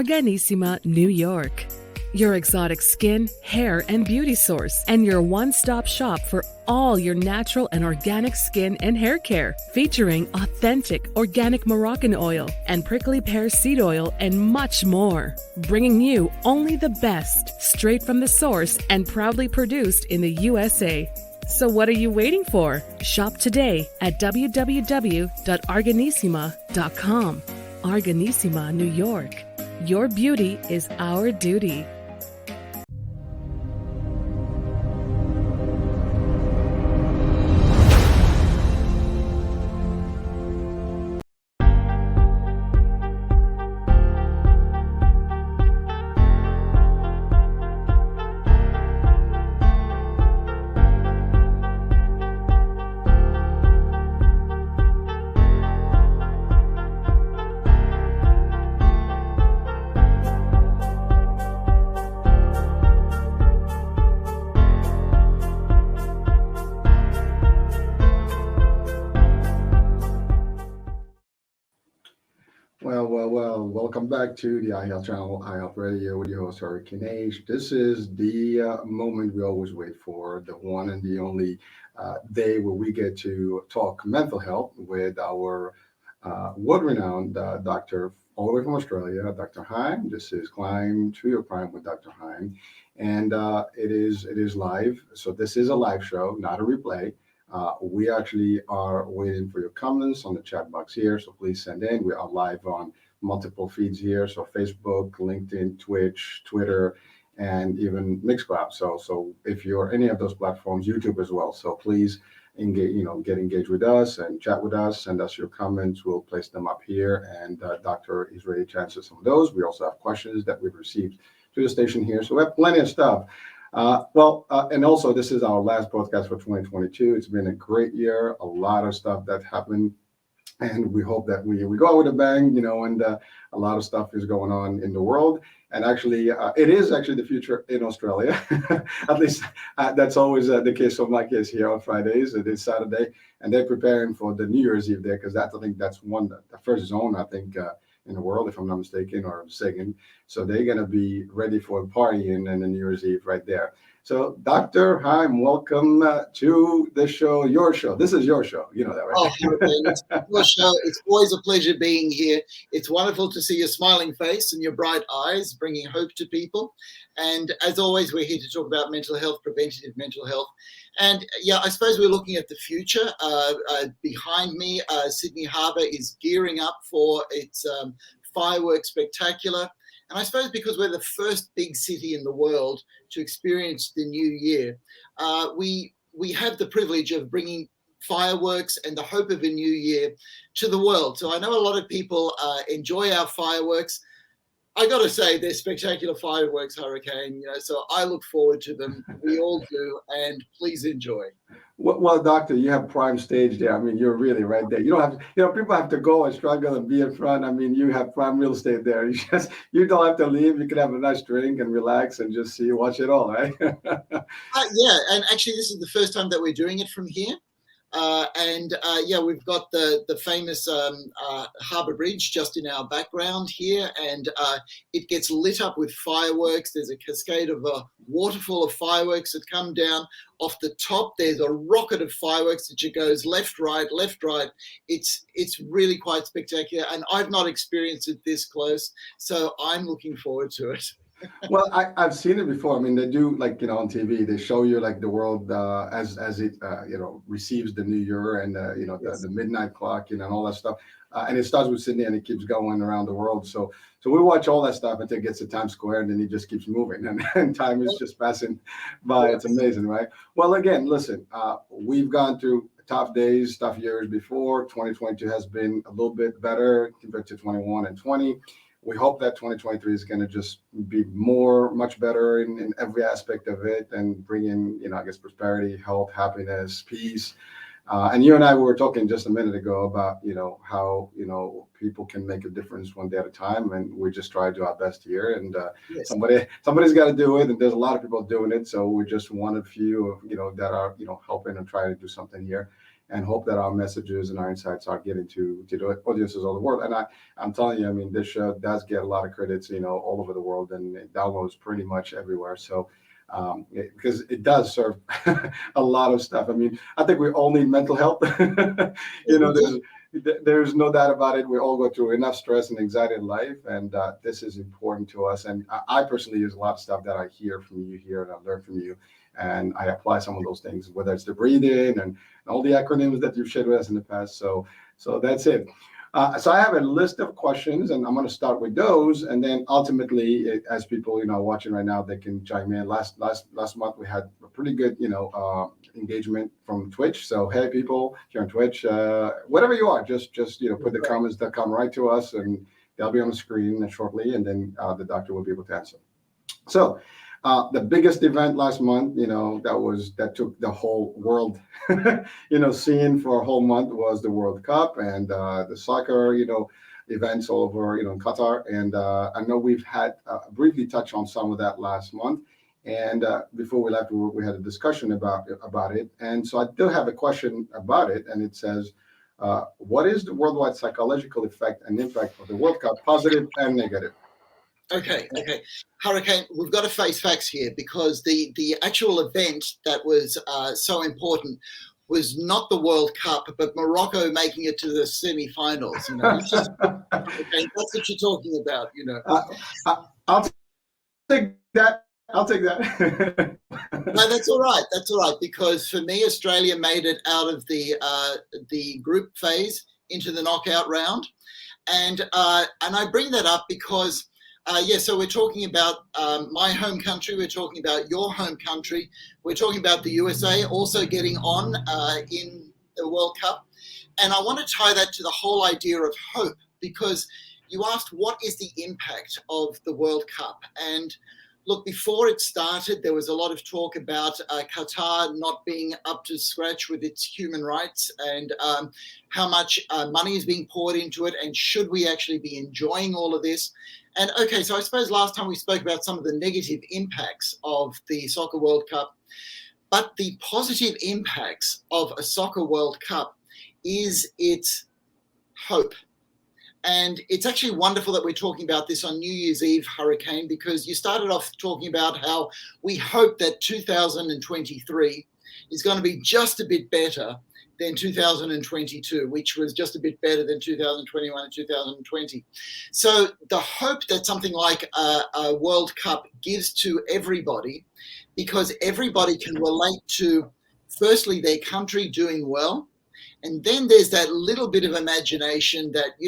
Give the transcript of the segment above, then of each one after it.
Arganissima, New York. Your exotic skin, hair, and beauty source, and your one-stop shop for all your natural and organic skin and hair care, featuring authentic organic Moroccan oil and prickly pear seed oil and much more. Bringing you only the best, straight from the source and proudly produced in the USA. So what are you waiting for? Shop today at www.arganissima.com. Arganissima, New York. Your beauty is our duty. Well. Welcome back to the iHealth channel, iHealth Radio, with your host, hurricaneh. This is the moment we always wait for, the one and the only day where we get to talk mental health with our world-renowned doctor all the way from Australia, Dr. Heim. This is Climb to Your Prime with Dr. Heim. And it is live. So this is a live show, not a replay. We actually are waiting for your comments on the chat box here, so please send in. We are live on multiple feeds here, so Facebook, LinkedIn, Twitch, Twitter, and even Mixcloud. So if you're any of those platforms, YouTube as well. So please engage, get engaged with us and chat with us. Send us your comments. We'll place them up here, and Doctor is ready to answer some of those. We also have questions that we've received to the station here, so we have plenty of stuff. And also this is our last podcast for 2022. It's been a great year, a lot of stuff that happened, and we hope that we go out with a bang, and a lot of stuff is going on in the world. And actually, it is actually the future in Australia. At least that's always the case for my case here on Fridays. It is Saturday, and they're preparing for the New Year's Eve there, because I think that's the first zone, I think, in the world, if I'm not mistaken, or second. So they're going to be ready for partying and the New Year's Eve right there. So Dr. Heim, welcome to the show, your show. This is your show. You know that, right? Oh, it's your show. It's always a pleasure being here. It's wonderful to see your smiling face and your bright eyes, bringing hope to people. And as always, we're here to talk about mental health, preventative mental health. And I suppose we're looking at the future. Behind me, Sydney Harbour is gearing up for its fireworks spectacular. And I suppose because we're the first big city in the world to experience the new year, we have the privilege of bringing fireworks and the hope of a new year to the world. So I know a lot of people enjoy our fireworks. I got to say, they're spectacular fireworks, Hurricane. So I look forward to them. We all do, and please enjoy. Well, Doctor, you have prime stage there. I mean, you're really right there. You don't have to, people have to go and struggle and be in front. I mean, you have prime real estate there. You don't have to leave. You can have a nice drink and relax and just watch it all, right? And actually, this is the first time that we're doing it from here. We've got the famous Harbour Bridge just in our background here, and it gets lit up with fireworks. There's a cascade of a waterfall of fireworks that come down off the top. There's a rocket of fireworks that goes left, right. It's really quite spectacular, and I've not experienced it this close, so I'm looking forward to it. Well, I've seen it before. I mean, they do on TV. They show you the world as it receives the new year and the midnight clock and all that stuff. And it starts with Sydney and it keeps going around the world. So we watch all that stuff until it gets to Times Square, and then it just keeps moving, and time is just passing by. It's amazing, right? Well, again, listen, we've gone through tough days, tough years before. 2022 has been a little bit better compared to 21 and 20. We hope that 2023 is going to just be much better in every aspect of it, and bring in, prosperity, health, happiness, peace. And you and I were talking just a minute ago about, how, people can make a difference one day at a time. And we just try to do our best here. And somebody's got to do it. And there's a lot of people doing it. So we're just one of few, that are, helping and trying to do something here. and hope that our messages and our insights are getting to the audiences all over the world. And I'm telling you, I mean, this show does get a lot of credits, all over the world, and it downloads pretty much everywhere. So because it does serve a lot of stuff. I mean, I think we all need mental health. There's no doubt about it. We all go through enough stress and anxiety in life, and this is important to us. And I personally use a lot of stuff that I hear from you here and I learn from you, and I apply some of those things, whether it's the breathing and all the acronyms that you've shared with us in the past. So that's it. So I have a list of questions, and I'm going to start with those, and then ultimately, as people watching right now, they can chime in. Last month we had a pretty good engagement from Twitch. So hey, people, if you're on Twitch, whatever you are, just put the comments that come right to us, and they'll be on the screen shortly, and then the doctor will be able to answer. So. The biggest event last month, that took the whole world, seeing for a whole month was the World Cup and the soccer, events all over, in Qatar. And I know we've had briefly touched on some of that last month. And before we left, we had a discussion about it. And so I do have a question about it, and it says, what is the worldwide psychological effect and impact of the World Cup, positive and negative? Okay. Hurricane, we've got to face facts here, because the actual event that was so important was not the World Cup, but Morocco making it to the semi-finals. That's what you're talking about, I'll take that. No, that's all right. Because for me, Australia made it out of the group phase into the knockout round, and I bring that up because. So we're talking about my home country, we're talking about your home country, we're talking about the USA also getting on in the World Cup. And I want to tie that to the whole idea of hope, because you asked what is the impact of the World Cup. And look, before it started, there was a lot of talk about Qatar not being up to scratch with its human rights, and how much money is being poured into it, and should we actually be enjoying all of this? And okay, so I suppose last time we spoke about some of the negative impacts of the Soccer World Cup, but the positive impacts of a Soccer World Cup is its hope. And it's actually wonderful that we're talking about this on New Year's Eve, Hurricane, because you started off talking about how we hope that 2023 is going to be just a bit better than 2022, which was just a bit better than 2021 and 2020. So the hope that something like a World Cup gives to everybody, because everybody can relate to, firstly, their country doing well, and then there's that little bit of imagination that,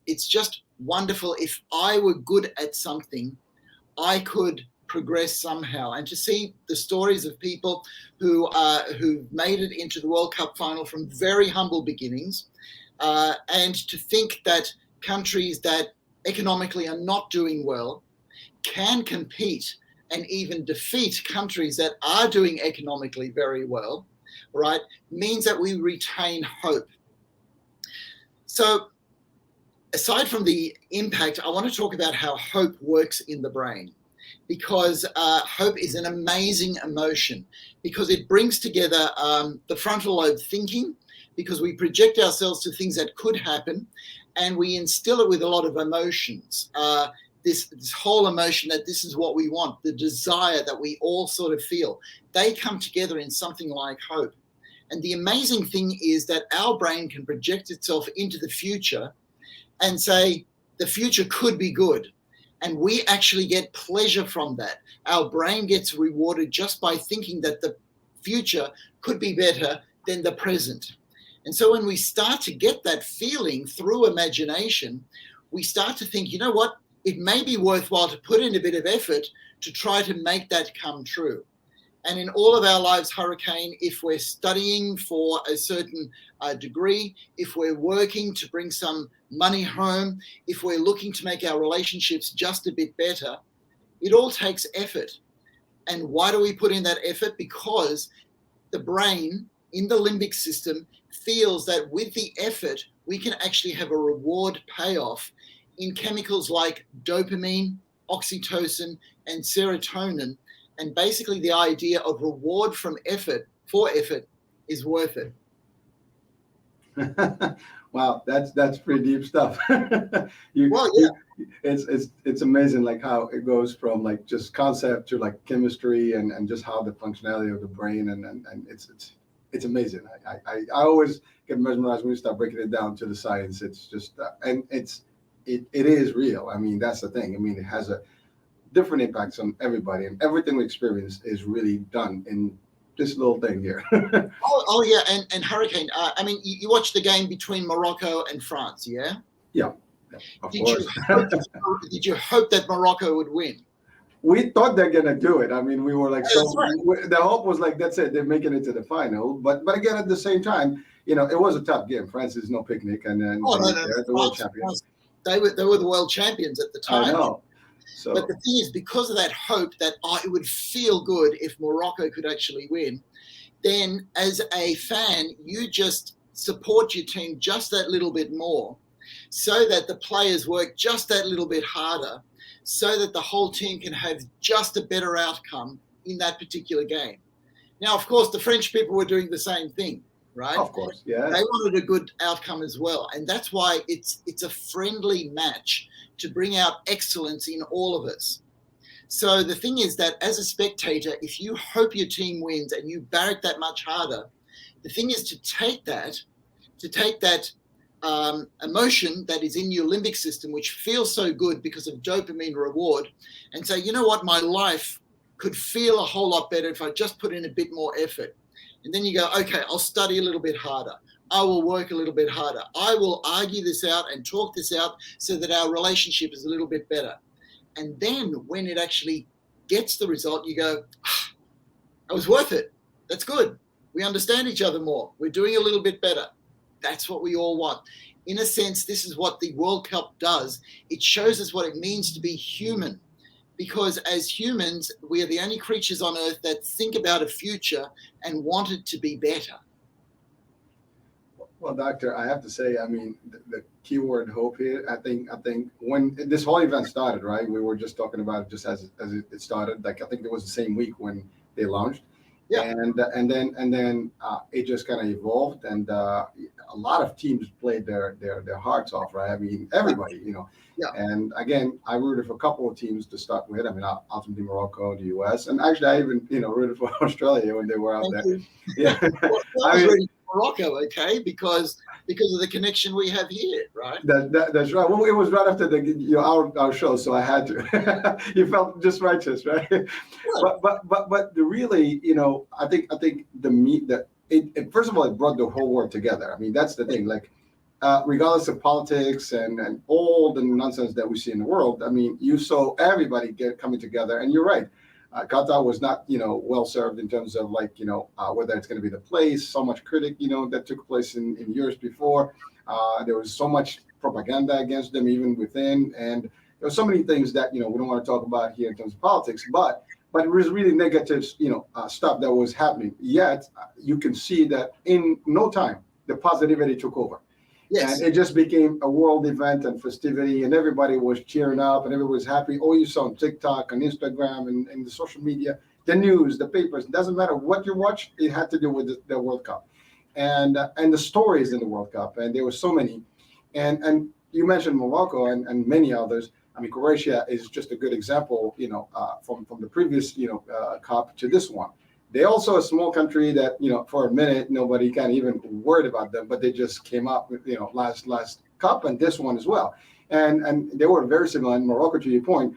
it's just wonderful. If I were good at something, I could progress somehow. And to see the stories of people who made it into the World Cup final from very humble beginnings, and to think that countries that economically are not doing well can compete and even defeat countries that are doing economically very well, right, means that we retain hope. So aside from the impact, I want to talk about how hope works in the brain, because hope is an amazing emotion, because it brings together the frontal lobe thinking, because we project ourselves to things that could happen, and we instill it with a lot of emotions. This whole emotion that this is what we want, the desire that we all sort of feel, they come together in something like hope. And the amazing thing is that our brain can project itself into the future and say, the future could be good. And we actually get pleasure from that. Our brain gets rewarded just by thinking that the future could be better than the present. And so when we start to get that feeling through imagination, we start to think, you know what? It may be worthwhile to put in a bit of effort to try to make that come true. And in all of our lives, Hurricane, if we're studying for a certain degree, if we're working to bring some money home, if we're looking to make our relationships just a bit better, it all takes effort. And why do we put in that effort? Because the brain in the limbic system feels that with the effort, we can actually have a reward payoff in chemicals like dopamine, oxytocin, and serotonin. And basically the idea of reward from effort, for effort, is worth it. Wow, that's pretty deep stuff. Well, yeah. It's amazing like how it goes from like just concept to like chemistry and just how the functionality of the brain and it's amazing. I always get mesmerized when you start breaking it down to the science. It's just and it is real. I mean, that's the thing. I mean, it has a different impacts on everybody, and everything we experience is really done in this little thing here. Oh yeah, and Hurricane. I mean, you watched the game between Morocco and France, yeah? Yeah, of Did course. did you hope that Morocco would win? We thought they're gonna do it. I mean, we were like, Yeah, so that's right. the hope was like, that's it, they're making it to the final. But again, at the same time, it was a tough game. France is no picnic, and then Oh no, they're the world champions. They were the world champions at the I time. know. So, but the thing is, because of that hope that it would feel good if Morocco could actually win, then as a fan, you just support your team just that little bit more so that the players work just that little bit harder so that the whole team can have just a better outcome in that particular game. Now, of course, the French people were doing the same thing, right? of course, yeah. They wanted a good outcome as well. And that's why it's a friendly match to bring out excellence in all of us. So the thing is that as a spectator, if you hope your team wins and you barrack that much harder, the thing is to take that emotion that is in your limbic system, which feels so good because of dopamine reward, and say, you know what, my life could feel a whole lot better if I just put in a bit more effort. And then you go, okay, I'll study a little bit harder. I will work a little bit harder. I will argue this out and talk this out so that our relationship is a little bit better. And then when it actually gets the result, you go, it was worth it. That's good. We understand each other more. We're doing a little bit better. That's what we all want. In a sense, this is what the World Cup does. It shows us what it means to be human. Because as humans, we are the only creatures on Earth that think about a future and want it to be better. Well, Doctor, I have to say, I mean, the keyword hope here. I think when this whole event started, right? We were just talking about it just as it started. Like I think it was the same week when they launched, Yeah. and then it just kind of evolved, and a lot of teams played their hearts off, right? I mean, everybody, Yeah. And again, I rooted for a couple of teams to start with. I mean, ultimately Morocco, the U.S., and actually I even rooted for Australia when they were out Thank there. you. Yeah, Well, I I was mean, ready for Morocco, okay, because of the connection we have here, right? that's right. Well, it was right after our show, so I had to. You felt just righteous, right? But the really, I think the meat that it first of all it brought the whole world together. I mean, that's the thing. Like, regardless of politics and all the nonsense that we see in the world, I mean, you saw everybody coming together, and you're right. Qatar was not, well served in terms of like, whether it's going to be the place. So much critic, that took place in years before. There was so much propaganda against them, even within, and there were so many things that we don't want to talk about here in terms of politics. But it was really negative, stuff that was happening. Yet you can see that in no time the positivity took over. Yes. And it just became a world event and festivity, and everybody was cheering up, and everybody was happy. Oh, you saw on TikTok, on Instagram, and the social media, the news, the papers. It doesn't matter what you watch; it had to do with the World Cup, and the stories in the World Cup, and there were so many. And you mentioned Morocco and many others. I mean, Croatia is just a good example. From the previous Cup to this one. They also a small country that, for a minute, nobody kind of even worried about them, but they just came up with, last cup and this one as well. And they were very similar. And Morocco, to your point,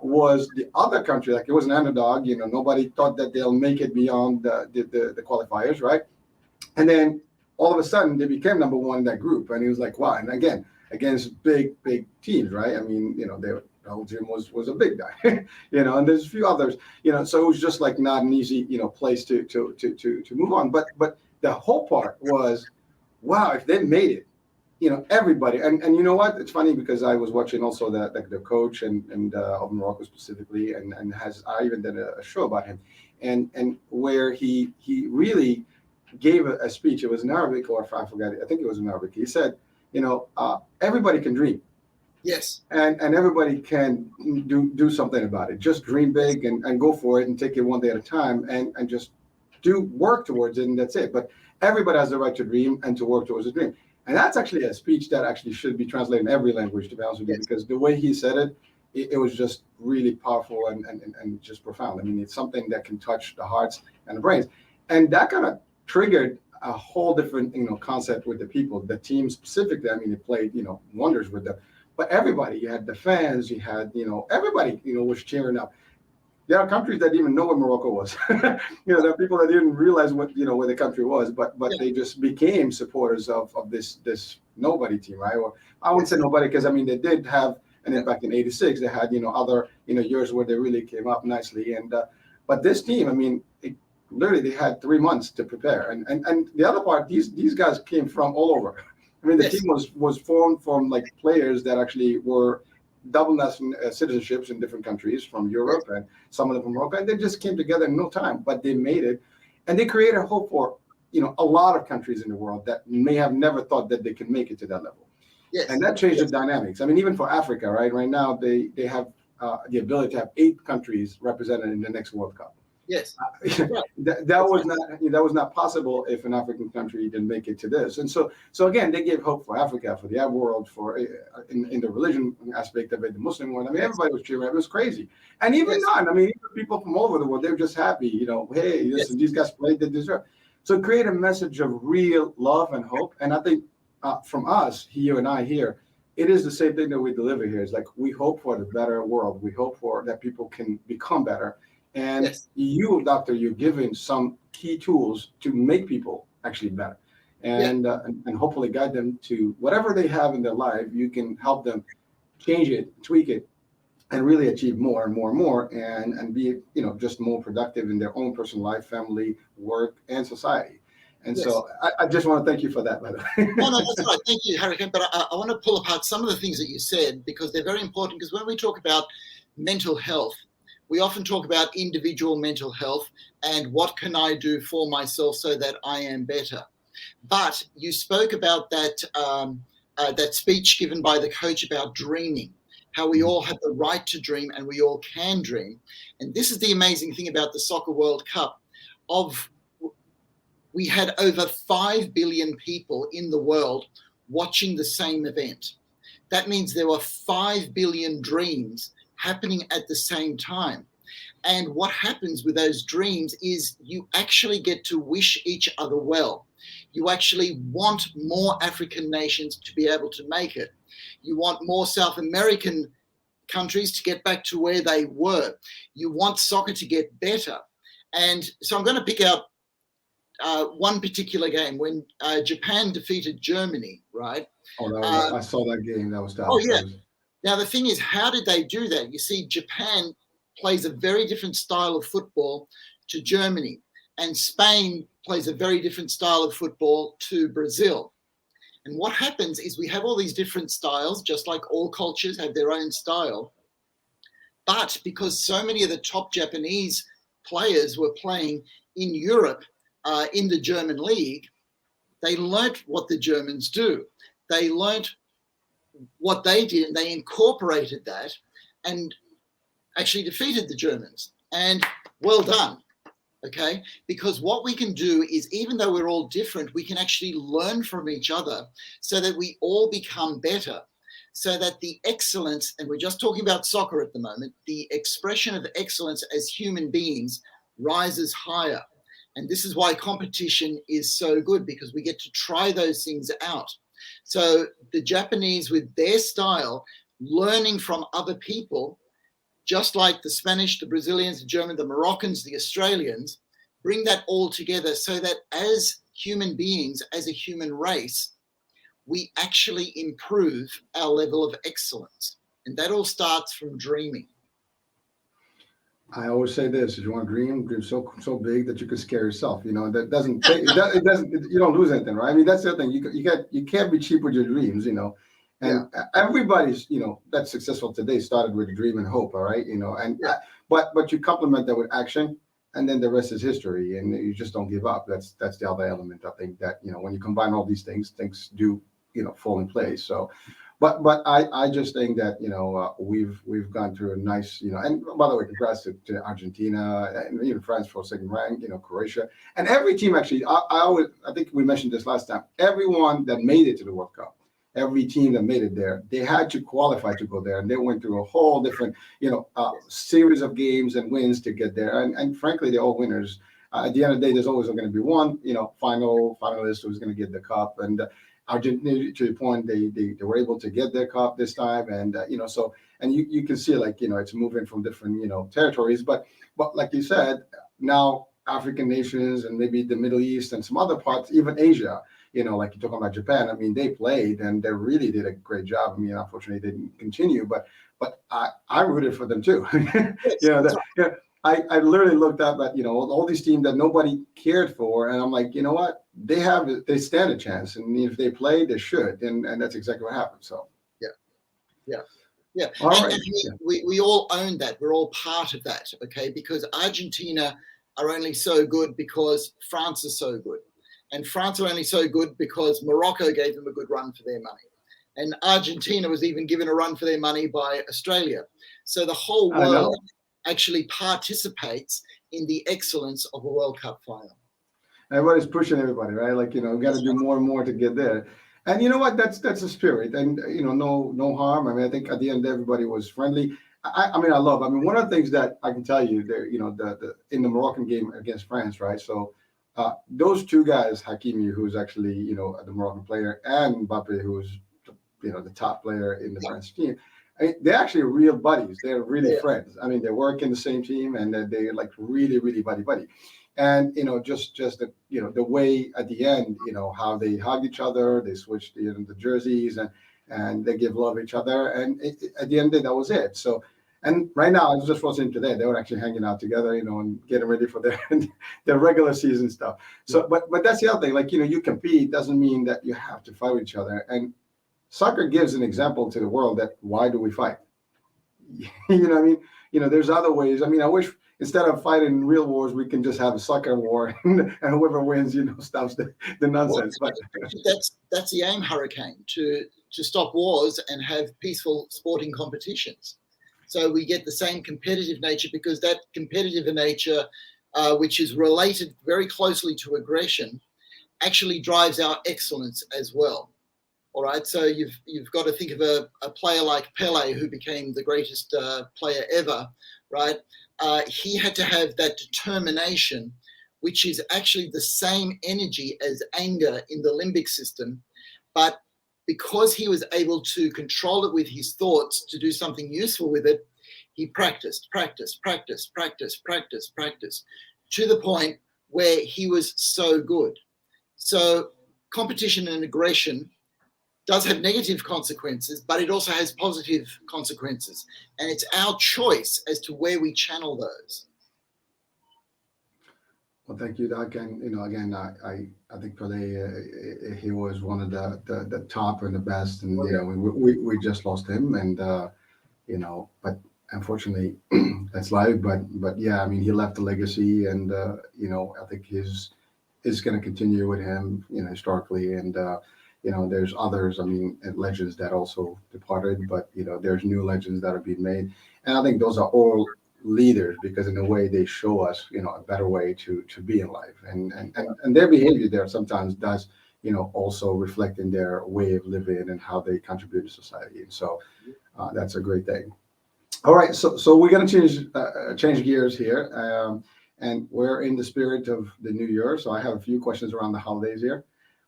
was the other country, like it was an underdog, nobody thought that they'll make it beyond the qualifiers, right? And then all of a sudden they became number one in that group. And it was like, wow. And again, against big teams, right? I mean, Belgium was a big guy, and there's a few others, so it was just like not an easy, place to move on. But the whole part was, wow, if they made it, everybody, and you know what? It's funny because I was watching also the coach and of Morocco specifically, and I even did a show about him, and where he really gave a speech. It was in Arabic, or I forgot it. I think it was in Arabic. He said, everybody can dream. Yes. And everybody can do something about it. Just dream big and go for it and take it one day at a time and just to work towards it, and that's it. But everybody has the right to dream and to work towards a dream. And that's actually a speech that actually should be translated in every language, to be honest with you, because the way he said it, it was just really powerful and just profound. I mean, it's something that can touch the hearts and the brains. And that kind of triggered a whole different, concept with the people, the team specifically. I mean, it played, wonders with them. But everybody, you had the fans, you had, everybody, was cheering up. There are countries that didn't even know where Morocco was. There are people that didn't realize what, where the country was, but they just became supporters of this nobody team, right? Or I wouldn't say nobody, because I mean, they did have an impact in '86. They had, other, years where they really came up nicely. And, but this team, I mean, literally they had 3 months to prepare. And the other part, these guys came from all over. I mean, the team was formed from like players that actually were double national citizenships in different countries from Europe and some of them from Morocco, and they just came together in no time, but they made it, and they created hope for a lot of countries in the world that may have never thought that they could make it to that level. And that changed the dynamics. I mean, even for Africa, right now they have the ability to have 8 countries represented in the next World Cup. That was not possible if an African country didn't make it to this. And so again, they gave hope for Africa, for the Arab world, for in the religion aspect of it, the Muslim world. I mean, everybody was cheering. It was crazy. And even I mean, even people from all over the world, they were just happy. Hey, listen, these guys played, they deserve. So create a message of real love and hope. And I think from us, you and I here, it is the same thing that we deliver here. It's like we hope for the better world. We hope for that people can become better. And you, doctor, you're giving some key tools to make people actually better, and hopefully guide them to whatever they have in their life. You can help them change it, tweak it, and really achieve more and more and more, and be just more productive in their own personal life, family, work, and society. And so I just want to thank you for that, by the way. No, that's right. Thank you, Hurricane. But I want to pull apart some of the things that you said, because they're very important. Because when we talk about mental health, we often talk about individual mental health and what can I do for myself so that I am better. But you spoke about that speech given by the coach about dreaming, how we all have the right to dream and we all can dream. And this is the amazing thing about the Soccer World Cup. We had over 5 billion people in the world watching the same event. That means there were 5 billion dreams happening at the same time. And what happens with those dreams is you actually get to wish each other well. You actually want more African nations to be able to make it. You want more South American countries to get back to where they were. You want soccer to get better. And so I'm going to pick out one particular game when Japan defeated Germany, right? I saw that game. That was tough. Oh, yeah. Now, the thing is, how did they do that? You see, Japan plays a very different style of football to Germany, and Spain plays a very different style of football to Brazil. And what happens is we have all these different styles, just like all cultures have their own style. But because so many of the top Japanese players were playing in Europe, in the German league, they learnt what the Germans do. They learnt what they did, and they incorporated that and actually defeated the Germans. And well done, okay? Because what we can do is, even though we're all different, we can actually learn from each other so that we all become better, so that the excellence, and we're just talking about soccer at the moment, the expression of excellence as human beings rises higher. And this is why competition is so good, because we get to try those things out. So the Japanese, with their style, learning from other people, just like the Spanish, the Brazilians, the German, the Moroccans, the Australians, bring that all together so that as human beings, as a human race, we actually improve our level of excellence. And that all starts from dreaming. I always say this: if you want to dream so big that you can scare yourself. That doesn't it doesn't. You don't lose anything, right? I mean, that's the other thing. You can't be cheap with your dreams. And everybody's that's successful today started with a dream and hope. All right, but you complement that with action, and then the rest is history. And you just don't give up. That's the other element. I think that when you combine all these things do fall in place. So, But I just think that we've gone through a nice, and by the way, congrats to Argentina and even France for second rank, Croatia, and every team actually. I think we mentioned this last time. Everyone that made it to the World Cup, every team that made it there, they had to qualify to go there, and they went through a whole different series of games and wins to get there, and frankly, they're all winners. At the end of the day, there's always going to be one, finalist who's going to get the cup. And Argentina, to your point, they were able to get their cup this time, and so and you can see it's moving from different territories, but like you said, now African nations and maybe the Middle East and some other parts, even Asia, like you're talking about Japan. I mean, they played and they really did a great job. I mean, unfortunately, they didn't continue, but I rooted for them too. I literally looked up at all these teams that nobody cared for, and I'm like, you know what, they stand a chance, and if they play, they should, and that's exactly what happened. So yeah. All right. And we all own that. We're all part of that, okay? Because Argentina are only so good because France is so good, and France are only so good because Morocco gave them a good run for their money, and Argentina was even given a run for their money by Australia. So the whole world actually participates in the excellence of a World Cup final. Everybody's pushing everybody, right? Like, we got to do more and more to get there. And you know what? That's the spirit. And, no harm. I mean, I think at the end, everybody was friendly. I mean, one of the things that I can tell you there, the in the Moroccan game against France, right? So those two guys, Hakimi, who's actually, the Moroccan player, and Mbappe, who's, the top player in the French team, I mean, they're actually real buddies. They're really friends. I mean, they work in the same team, and they're like really, really buddy. And just the way at the end, how they hug each other, they switch the jerseys, and they give love each other. And at the end of the day, that was it. So, and right now, I was just watching today, they were actually hanging out together, and getting ready for their regular season stuff. So, but that's the other thing. Like, you compete doesn't mean that you have to fight with each other. And soccer gives an example to the world that why do we fight? You know what I mean? There's other ways. I mean, I wish instead of fighting real wars, we can just have a soccer war, and whoever wins, stops the nonsense. Well, that's the aim, Hurricane, to stop wars and have peaceful sporting competitions. So we get the same competitive nature, because that competitive nature, which is related very closely to aggression, actually drives our excellence as well. All right, so you've got to think of a player like Pele, who became the greatest player ever, right? He had to have that determination, which is actually the same energy as anger in the limbic system, but because he was able to control it with his thoughts to do something useful with it, he practiced to the point where he was so good. So competition and aggression does have negative consequences, but it also has positive consequences. And it's our choice as to where we channel those. Well, thank you, Doc. And, again, I think Pele, he was one of the top and the best. And, we just lost him. And, but unfortunately, that's life. But yeah, I mean, he left a legacy. And, I think is going to continue with him, historically. And, there's others, legends that also departed, but, there's new legends that are being made. And I think those are all leaders, because in a way they show us, a better way to be in life. And their behavior there sometimes does, also reflect in their way of living and how they contribute to society. And so that's a great thing. All right. So we're going to change gears here. And we're in the spirit of the new year. So I have a few questions around the holidays here.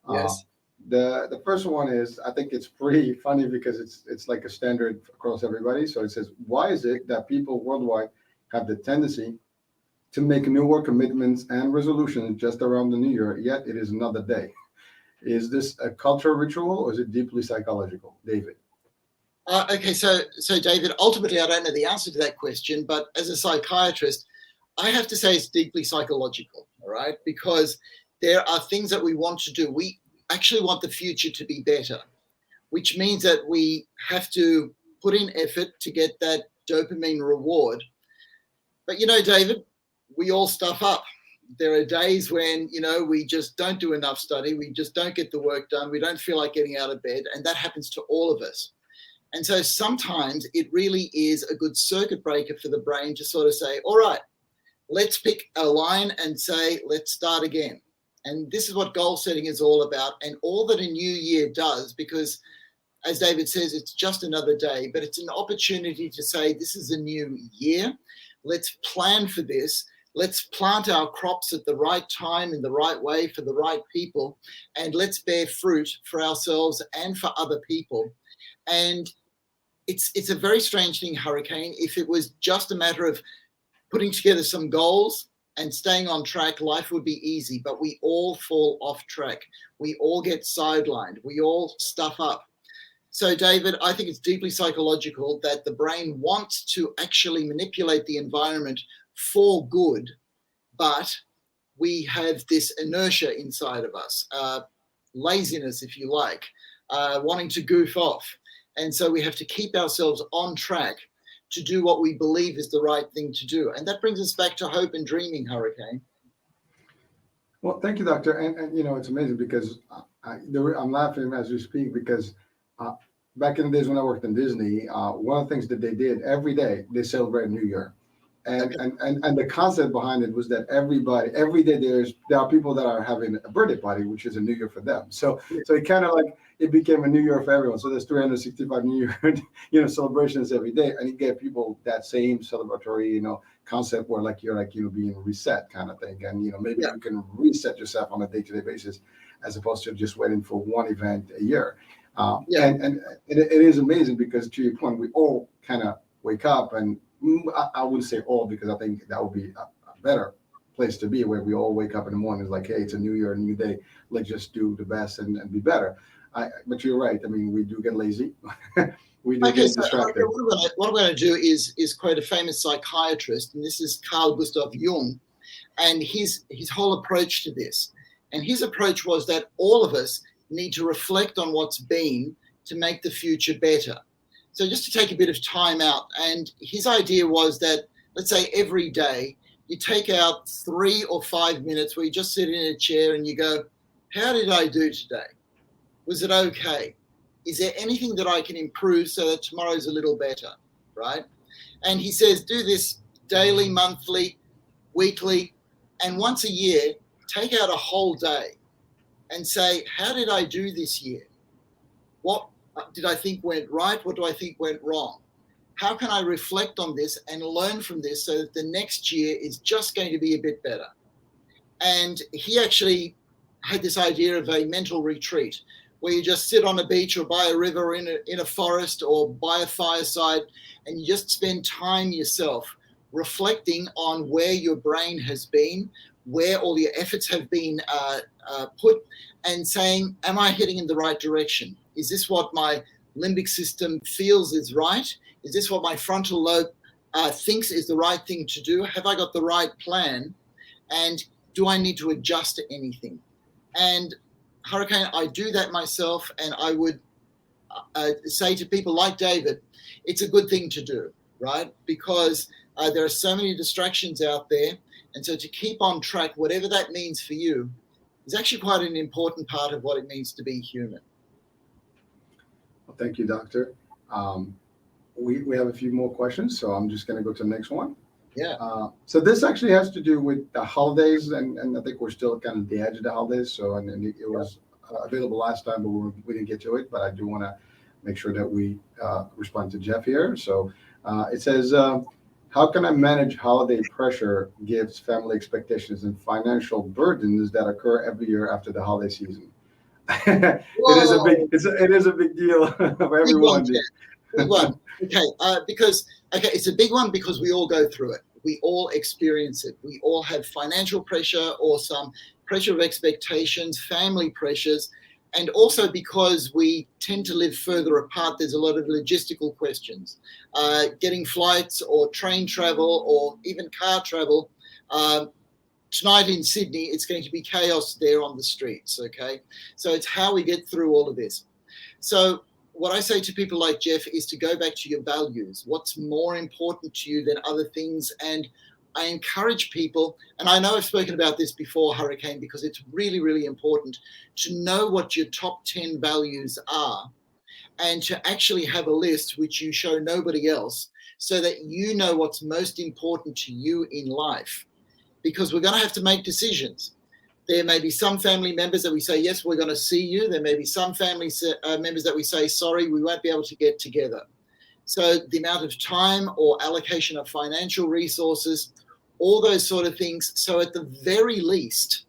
Yes. The first one is, I think it's pretty funny because it's like a standard across everybody. So it says, why is it that people worldwide have the tendency to make New Year commitments and resolutions just around the New Year, yet it is another day? Is this a cultural ritual, or is it deeply psychological? David. Okay, so David, ultimately, I don't know the answer to that question, but as a psychiatrist, I have to say it's deeply psychological, all right? Because there are things that we want to do. We actually want the future to be better, which means that we have to put in effort to get that dopamine reward. But, David, we all stuff up. There are days when, we just don't do enough study. We just don't get the work done. We don't feel like getting out of bed. And that happens to all of us. And so sometimes it really is a good circuit breaker for the brain to sort of say, all right, let's pick a line and say, let's start again. And this is what goal setting is all about, and all that a new year does, because as David says, it's just another day, but it's an opportunity to say, this is a new year. Let's plan for this. Let's plant our crops at the right time, in the right way, for the right people, and let's bear fruit for ourselves and for other people. And it's a very strange thing, Hurricane. If it was just a matter of putting together some goals and staying on track, life would be easy, but we all fall off track. We all get sidelined. We all stuff up. So, David, I think it's deeply psychological that the brain wants to actually manipulate the environment for good, but we have this inertia inside of us, laziness, if you like, wanting to goof off. And so we have to keep ourselves on track to do what we believe is the right thing to do. And that brings us back to hope and dreaming, Hurricane. Well, thank you, Doctor. And it's amazing because I'm laughing as we speak because back in the days when I worked in Disney, one of the things that they did every day, they celebrate New Year. And the concept behind it was that every day there are people that are having a birthday party, which is a New Year for them. So it kind of like it became a New Year for everyone. So there's 365 New Year celebrations every day, and you get people that same celebratory concept where you're being reset kind of thing, and maybe you can reset yourself on a day-to-day basis as opposed to just waiting for one event a year. And it is amazing because to your point, we all kind of wake up and. I wouldn't say all because I think that would be a better place to be where we all wake up in the morning. It's like, hey, it's a new year, a new day. Let's just do the best and be better. But you're right. I mean, we do get lazy. We do get distracted. What I'm going to do is quote a famous psychiatrist, and this is Carl Gustav Jung, and his whole approach to this. And his approach was that all of us need to reflect on what's been to make the future better. So just to take a bit of time out, and his idea was that, let's say every day, you take out 3 or 5 minutes where you just sit in a chair and you go, how did I do today? Was it okay? Is there anything that I can improve so that tomorrow's a little better, right? And he says, do this daily, monthly, weekly, and once a year, take out a whole day and say, how did I do this year? What did I think went right? What do I think went wrong? How can I reflect on this and learn from this so that the next year is just going to be a bit better? And he actually had this idea of a mental retreat where you just sit on a beach or by a river or in a forest or by a fireside, and you just spend time yourself reflecting on where your brain has been, where all your efforts have been put, and saying, am I heading in the right direction? Is this what my limbic system feels is right? Is this what my frontal lobe thinks is the right thing to do? Have I got the right plan? And do I need to adjust to anything? And Hurricane, I do that myself, and I would say to people like David, it's a good thing to do, right? Because there are so many distractions out there. And so to keep on track, whatever that means for you, is actually quite an important part of what it means to be human. Well, thank you, Doctor. We have a few more questions, so I'm just going to go to the next one. Yeah. So this actually has to do with the holidays, and I think we're still kind of the edge of the holidays. So and it was available last time, but we didn't get to it. But I do want to make sure that we respond to Jeff here. So it says, how can I manage holiday pressure, gifts, family expectations, and financial burdens that occur every year after the holiday season? It is a big deal for everyone. Big one. Okay, it's a big one because we all go through it. We all experience it. We all have financial pressure or some pressure of expectations, family pressures, and also because we tend to live further apart, there's a lot of logistical questions. Getting flights or train travel or even car travel. Tonight in Sydney, it's going to be chaos there on the streets, okay? So it's how we get through all of this. So what I say to people like Jeff is to go back to your values. What's more important to you than other things? And I encourage people, and I know I've spoken about this before, Hurricane, because it's really, really important to know what your top 10 values are and to actually have a list which you show nobody else so that you know what's most important to you in life. Because we're going to have to make decisions. There may be some family members that we say, yes, we're going to see you. There may be some family members that we say, sorry, we won't be able to get together. So the amount of time or allocation of financial resources, all those sort of things. So at the very least,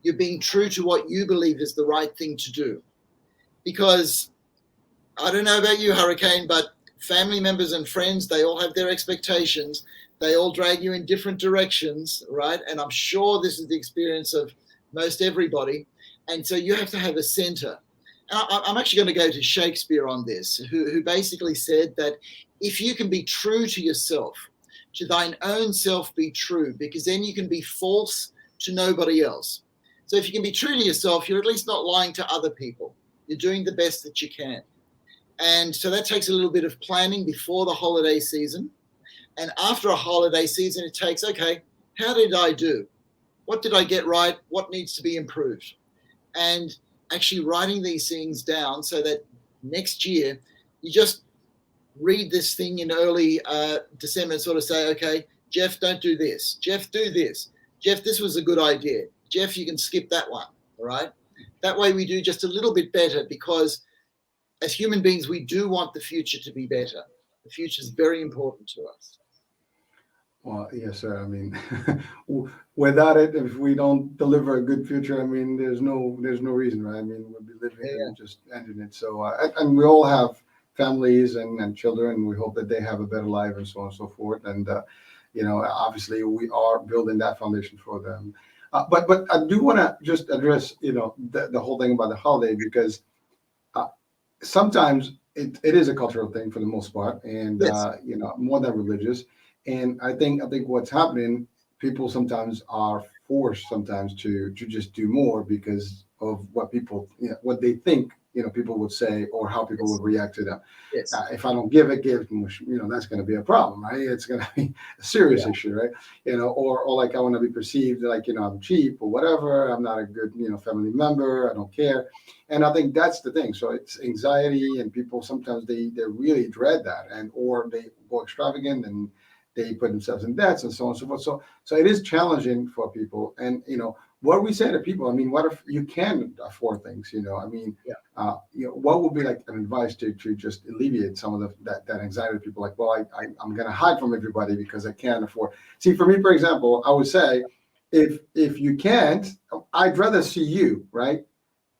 you're being true to what you believe is the right thing to do. Because I don't know about you, Hurricane, but family members and friends, they all have their expectations. They all drag you in different directions, right? And I'm sure this is the experience of most everybody. And so you have to have a center. And I'm actually going to go to Shakespeare on this, who basically said that if you can be true to yourself, to thine own self be true, because then you can be false to nobody else. So if you can be true to yourself, you're at least not lying to other people. You're doing the best that you can. And so that takes a little bit of planning before the holiday season. And after a holiday season, it takes, okay, how did I do? What did I get right? What needs to be improved? And actually writing these things down so that next year you just read this thing in early December and sort of say, okay, Jeff, don't do this. Jeff, do this. Jeff, this was a good idea. Jeff, you can skip that one, all right? That way we do just a little bit better, because as human beings, we do want the future to be better. The future is very important to us. Well, yes, sir. I mean, without it, if we don't deliver a good future, I mean, there's no reason, right? I mean, we'll be living and just ending it. So, and we all have families and children, and we hope that they have a better life and so on and so forth. And, obviously we are building that foundation for them. But I do want to just address, the whole thing about the holiday, because sometimes it is a cultural thing for the most part, and, Yes. more than religious. And I think what's happening, people sometimes are forced sometimes to just do more because of what people, what they think, people would say or how people would react to them. Yes. If I don't give a gift, that's going to be a problem, right? It's going to be a serious issue, right? Or like I want to be perceived like, I'm cheap or whatever. I'm not a good, family member. I don't care. And I think that's the thing. So it's anxiety, and people sometimes they really dread that, or they go extravagant and they put themselves in debts and so on and so forth. So it is challenging for people. And, what we say to people, I mean, what if you can afford things, what would be like an advice to just alleviate some of that anxiety? People like, well, I'm going to hide from everybody because I can't afford. See, for me, for example, I would say, if you can't, I'd rather see you, right?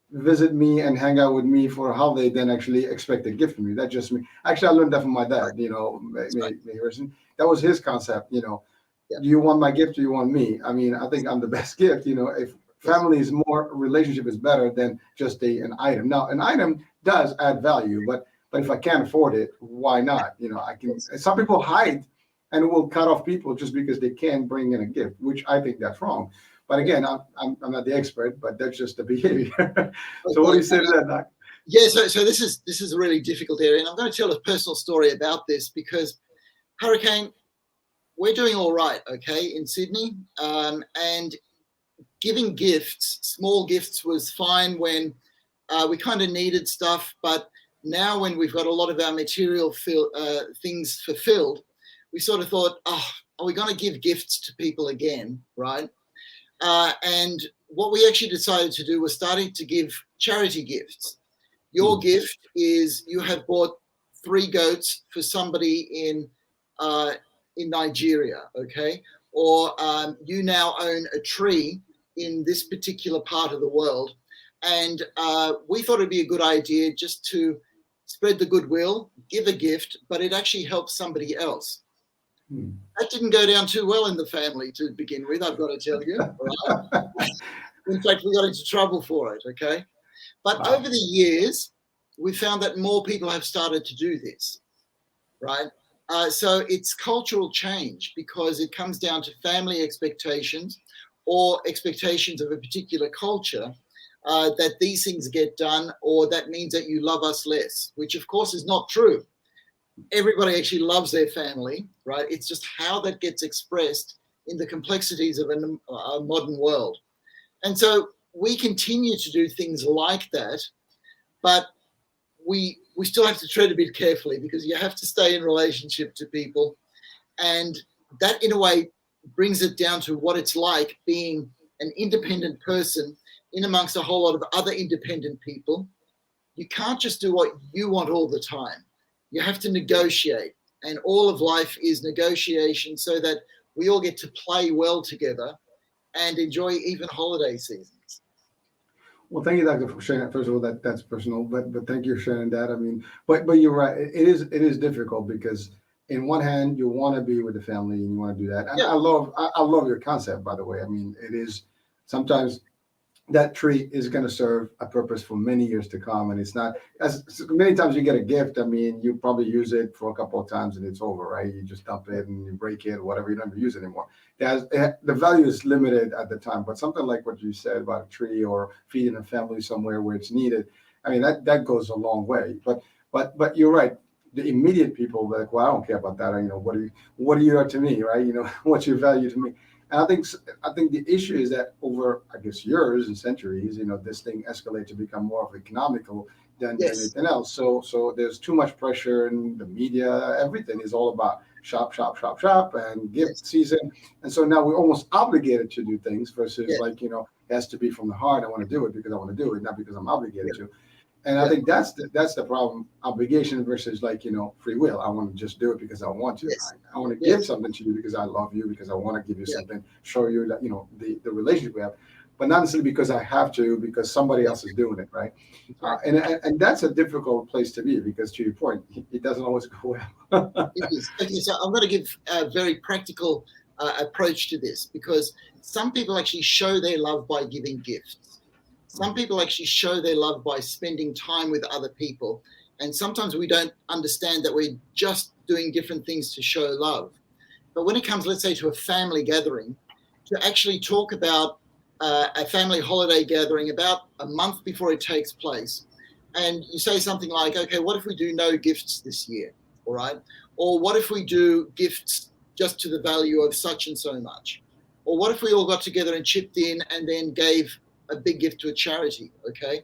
Visit me and hang out with me for a holiday than actually expect a gift from me. That's just me. Actually, I learned that from my dad, that was his concept, Do you want my gift or you want me? I mean, I think I'm the best gift, if family is more, relationship is better than just an item. Now, an item does add value, but if I can't afford it, why not? I can. Some people hide and will cut off people just because they can't bring in a gift, which I think that's wrong. But again, I'm not the expert, but that's just the behavior. So what do you say to that, Doc? Yeah, so this is a really difficult area, and I'm going to tell a personal story about this, because Hurricane, we're doing all right, okay, in Sydney, and giving gifts, small gifts, was fine when we kind of needed stuff, but now when we've got a lot of our material things fulfilled, we sort of thought, are we going to give gifts to people again, right? And what we actually decided to do was starting to give charity gifts. Your gift is you have bought 3 goats for somebody in Nigeria, okay? Or you now own a tree in this particular part of the world. And we thought it'd be a good idea just to spread the goodwill, give a gift, but it actually helps somebody else. That didn't go down too well in the family to begin with, I've got to tell you. Right? In fact, we got into trouble for it, okay? But over the years, we found that more people have started to do this, right? So it's cultural change, because it comes down to family expectations or expectations of a particular culture, that these things get done, or that means that you love us less, which of course is not true. Everybody actually loves their family, right? It's just how that gets expressed in the complexities of a modern world. And so we continue to do things like that, but we we still have to tread a bit carefully because you have to stay in relationship to people. And that, in a way, brings it down to what it's like being an independent person in amongst a whole lot of other independent people. You can't just do what you want all the time. You have to negotiate. And all of life is negotiation so that we all get to play well together and enjoy even holiday seasons. Well, thank you, Doctor, for sharing that. First of all, that's personal, but thank you for sharing that. I mean, but you're right. It is difficult because in one hand you want to be with the family and you want to do that. And Yeah. I love your concept, by the way. I mean, it is sometimes that tree is going to serve a purpose for many years to come, and it's not as many times you get a gift. I mean, you probably use it for a couple of times and it's over, right? You just dump it and you break it, whatever. You don't ever use it anymore. The value is limited at the time, but something like what you said about a tree or feeding a family somewhere where it's needed, I mean, that goes a long way. But you're right. The immediate people are like, well, I don't care about that. You know, what are you to me, right? You know, what's your value to me? And I think the issue is that over, I guess, years and centuries, you know, this thing escalates to become more of economical than anything else. So there's too much pressure in the media. Everything is all about shop, and gift season. And so now we're almost obligated to do things versus like, you know, it has to be from the heart. I want to do it because I want to do it, not because I'm obligated to. And I think that's the problem. Obligation versus, like, you know, free will. I want to just do it because I want to. I want to give something to you because I love you, because I want to give you something, show you that, you know, the relationship we have, but not necessarily because I have to, because somebody else is doing it, right? And that's a difficult place to be because, to your point, it doesn't always go well. It is. Okay, so I'm going to give a very practical approach to this, because some people actually show their love by giving gifts. Some people actually show their love by spending time with other people. And sometimes we don't understand that we're just doing different things to show love. But when it comes, let's say, to a family gathering, to actually talk about a family holiday gathering about a month before it takes place, and you say something like, okay, what if we do no gifts this year, all right? Or what if we do gifts just to the value of such and so much? Or what if we all got together and chipped in and then gave a big gift to a charity, okay?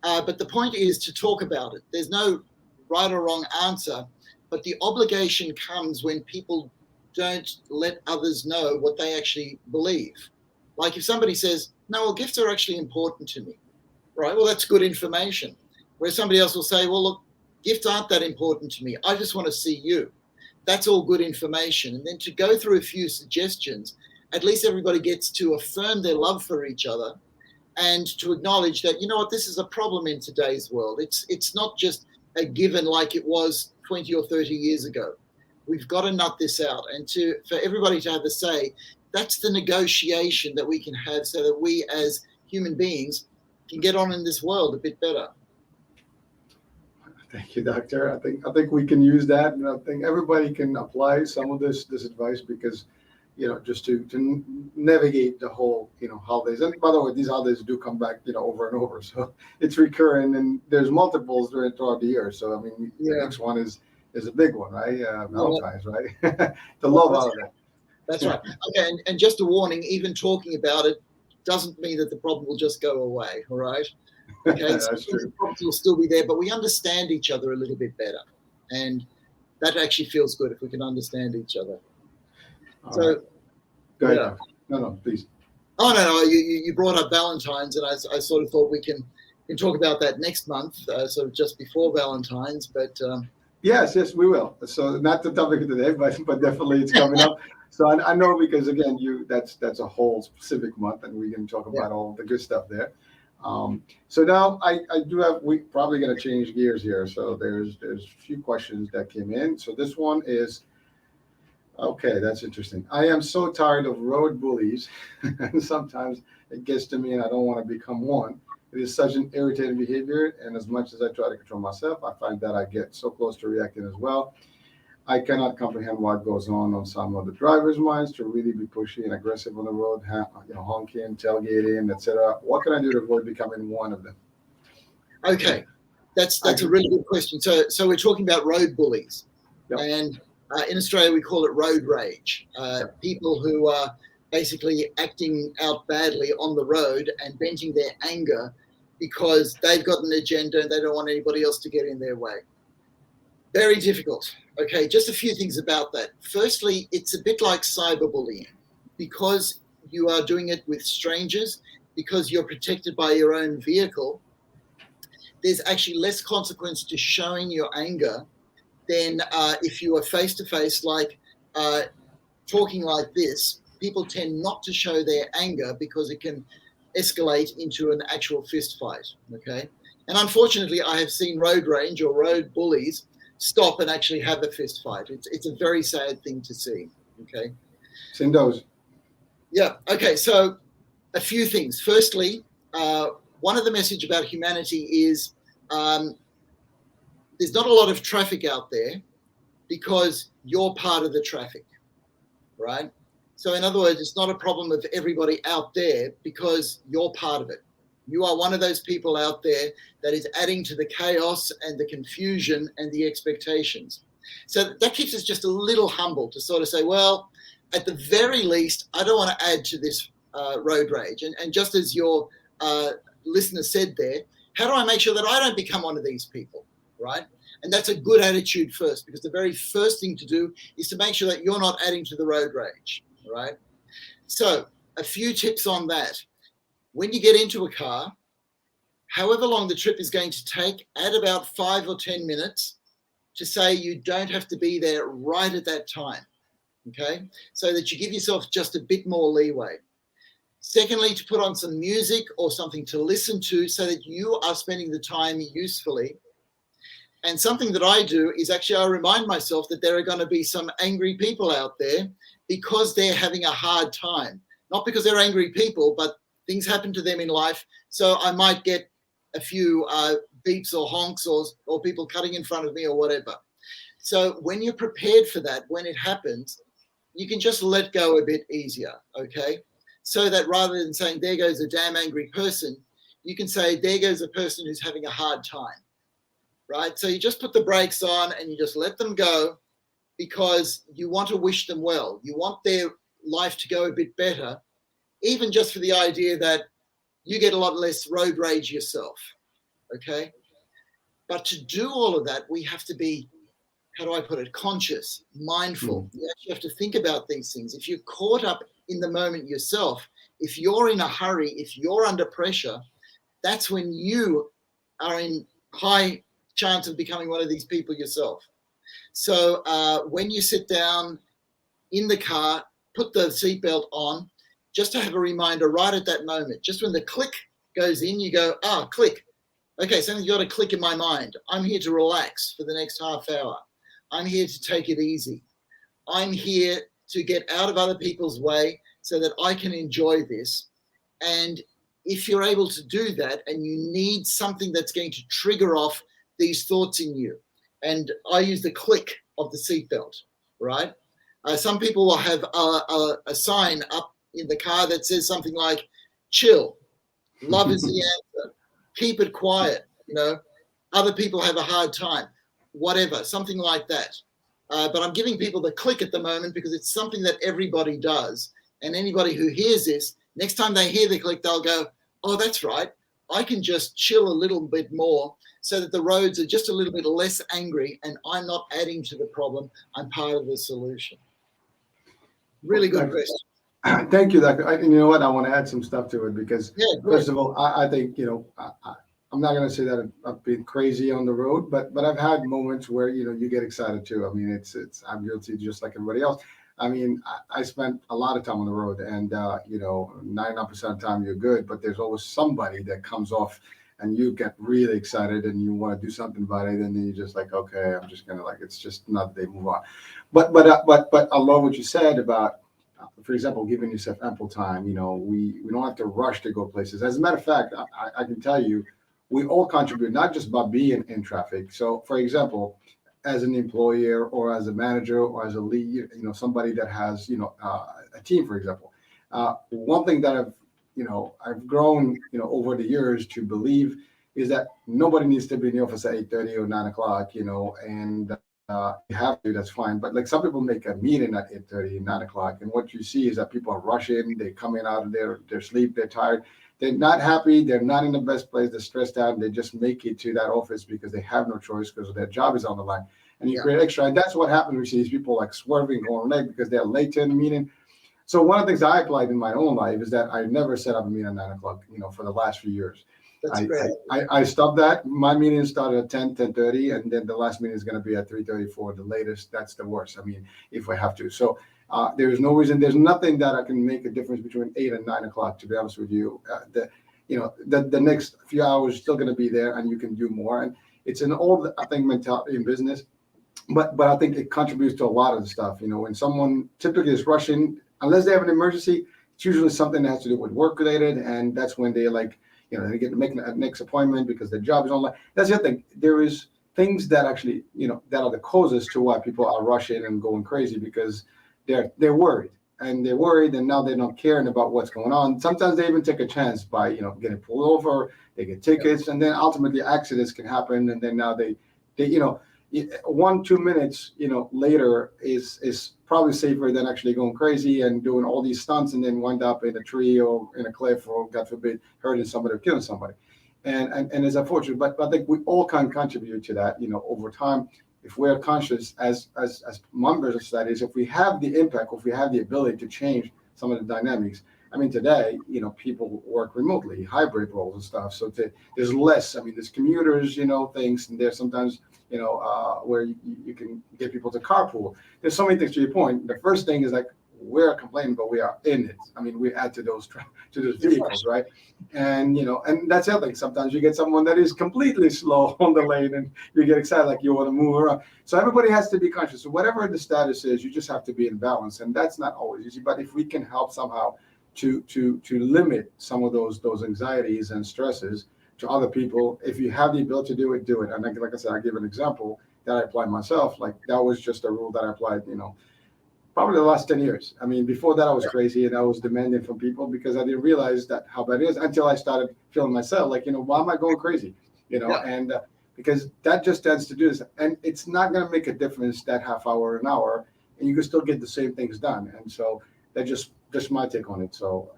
But the point is to talk about it. There's no right or wrong answer, but the obligation comes when people don't let others know what they actually believe. Like if somebody says, no, well, gifts are actually important to me, right? Well, that's good information. Where somebody else will say, well, look, gifts aren't that important to me. I just want to see you. That's all good information. And then to go through a few suggestions, at least everybody gets to affirm their love for each other and to acknowledge that, you know what, this is a problem in today's world. It's not just a given like it was 20 or 30 years ago. We've got to nut this out. And for everybody to have a say, that's the negotiation that we can have so that we as human beings can get on in this world a bit better. Thank you, Doctor. I think we can use that, and I think everybody can apply some of this advice because, you know, just to navigate the whole, you know, holidays. And by the way, these holidays do come back, you know, over and over. So it's recurring, and there's multiples throughout the year. So I mean, the next one is a big one, right? Valentine's, right? The love holiday. That's right. Okay, and just a warning: even talking about it doesn't mean that the problem will just go away. All right. Okay, That's so true. the problems will still be there, but we understand each other a little bit better, and that actually feels good if we can understand each other. So, go ahead. No, please. Oh no, you brought up Valentine's, and I sort of thought we can talk about that next month, sort of just before Valentine's. But yes, we will. So not the topic of today, but definitely it's coming up. So I know because again, that's a whole specific month, and we can talk about all the good stuff there. So now I do have, we probably going to change gears here. So there's a few questions that came in. So this one is, okay, that's interesting. I am so tired of road bullies, and sometimes it gets to me and I don't want to become one. It is such an irritating behavior, and as much as I try to control myself, I find that I get so close to reacting as well. I cannot comprehend what goes on some of the drivers' minds to really be pushy and aggressive on the road, honking, tailgating, etc. What can I do to avoid becoming one of them? Okay, that's a really good question. So we're talking about road bullies, and in Australia we call it road rage. People who are basically acting out badly on the road and venting their anger because they've got an agenda and they don't want anybody else to get in their way. Very difficult. Okay, just a few things about that. Firstly, it's a bit like cyberbullying because you are doing it with strangers, because you're protected by your own vehicle. There's actually less consequence to showing your anger than if you are face to face, like talking like this. People tend not to show their anger because it can escalate into an actual fist fight. Okay, and unfortunately, I have seen road rage or road bullies stop and actually have a fist fight. It's a very sad thing to see. Okay. Seen those. Yeah. Okay. So a few things. Firstly, one of the message about humanity is there's not a lot of traffic out there because you're part of the traffic, right? So in other words, it's not a problem of everybody out there because you're part of it. You are one of those people out there that is adding to the chaos and the confusion and the expectations. So that keeps us just a little humble to sort of say, well, at the very least, I don't want to add to this road rage. And just as your listener said there, how do I make sure that I don't become one of these people, right? And that's a good attitude first, because the very first thing to do is to make sure that you're not adding to the road rage, right? So a few tips on that. When you get into a car, however long the trip is going to take, add about 5 or 10 minutes to say you don't have to be there right at that time, okay? So that you give yourself just a bit more leeway. Secondly, to put on some music or something to listen to so that you are spending the time usefully. And something that I do is actually I remind myself that there are going to be some angry people out there because they're having a hard time. Not because they're angry people, but things happen to them in life. So I might get a few beeps or honks or people cutting in front of me or whatever. So when you're prepared for that, when it happens, you can just let go a bit easier, okay? So that rather than saying, there goes a damn angry person, you can say, there goes a person who's having a hard time, right? So you just put the brakes on and you just let them go because you want to wish them well. You want their life to go a bit better, even just for the idea that you get a lot less road rage yourself, okay? But to do all of that, we have to be, how do I put it, conscious, mindful. You actually have to think about these things. If you're caught up in the moment yourself, if you're in a hurry, if you're under pressure, that's when you are in high chance of becoming one of these people yourself. So when you sit down in the car, put the seatbelt on, just to have a reminder right at that moment. Just when the click goes in, you go, click. Okay, something's got a click in my mind. I'm here to relax for the next half hour. I'm here to take it easy. I'm here to get out of other people's way so that I can enjoy this. And if you're able to do that and you need something that's going to trigger off these thoughts in you, and I use the click of the seatbelt, right? Some people will have a sign up in the car that says something like, chill, love is the answer, keep it quiet, other people have a hard time, whatever, something like that. But I'm giving people the click at the moment because it's something that everybody does. And anybody who hears this, next time they hear the click, they'll go, oh, that's right. I can just chill a little bit more so that the roads are just a little bit less angry and I'm not adding to the problem. I'm part of the solution. Really good question. Thank you, Doctor. You know what? I want to add some stuff to it because, first of all, I think, I'm not going to say that I've been crazy on the road, but I've had moments where, you get excited too. I mean, I'm guilty just like everybody else. I mean, I spent a lot of time on the road and, 99% of the time you're good, but there's always somebody that comes off and you get really excited and you want to do something about it. And then you're just like, okay, I'm just going to it's just another day, move on. But I love what you said about, for example, giving yourself ample time. We don't have to rush to go places. As a matter of fact, I can tell you, we all contribute, not just by being in traffic. So, for example, as an employer or as a manager or as a lead, somebody that has, a team, for example. One thing that I've grown, over the years to believe is that nobody needs to be in the office at 8:30 or 9 o'clock, and you have to, that's fine. But like some people make a meeting at 8:30, 9 o'clock. And what you see is that people are rushing, they're coming out of their sleep, they're tired. they're not happy. They're not in the best place. They're stressed out. And they just make it to that office because they have no choice because their job is on the line. And you create extra. And that's what happens. We see these people like swerving, going late because they're late to the meeting. So one of the things I applied in my own life is that I never set up a meeting at 9 o'clock, for the last few years. That's great. I stopped that. My meeting started at 10:30, and then the last meeting is going to be at 3:34, the latest. That's the worst. I mean, if we have to. So there's no reason. There's nothing that I can make a difference between 8 and 9 o'clock, to be honest with you. The next few hours still going to be there, and you can do more. And it's an old, I think, mentality in business. But I think it contributes to a lot of the stuff. When someone typically is rushing, unless they have an emergency, it's usually something that has to do with work related, and that's when they they get to make a next appointment because their job is online. That's the other thing. There is things that actually, that are the causes to why people are rushing and going crazy because they're worried. And they're worried, and now they're not caring about what's going on. Sometimes they even take a chance by, getting pulled over. They get tickets, and then ultimately accidents can happen. And then now they 1-2 minutes, later is probably safer than actually going crazy and doing all these stunts and then wind up in a tree or in a cliff or, God forbid, hurting somebody or killing somebody. And it's unfortunate, but I think we all can contribute to that, over time. If we're conscious as members of societies, if we have the impact, if we have the ability to change some of the dynamics. I mean, today, people work remotely, hybrid roles and stuff. So there's less. I mean, there's commuters, things, and there's sometimes, where you can get people to carpool. There's so many things to your point. The first thing is we're complaining, but we are in it. I mean, we add to those vehicles, right? And and that's the other thing. Sometimes you get someone that is completely slow on the lane, and you get excited, like you want to move around. So everybody has to be conscious. So whatever the status is, you just have to be in balance, and that's not always easy. But if we can help somehow to limit some of those anxieties and stresses to other people, if you have the ability to do it, do it. And like I said, I give an example that I applied myself. Like that was just a rule that I applied, probably the last 10 years. I mean, before that I was crazy and I was demanding from people because I didn't realize that how bad it is until I started feeling myself like, why am I going crazy? And because that just tends to do this. And it's not going to make a difference that half hour, an hour, and you can still get the same things done. And so that just my take on it. So,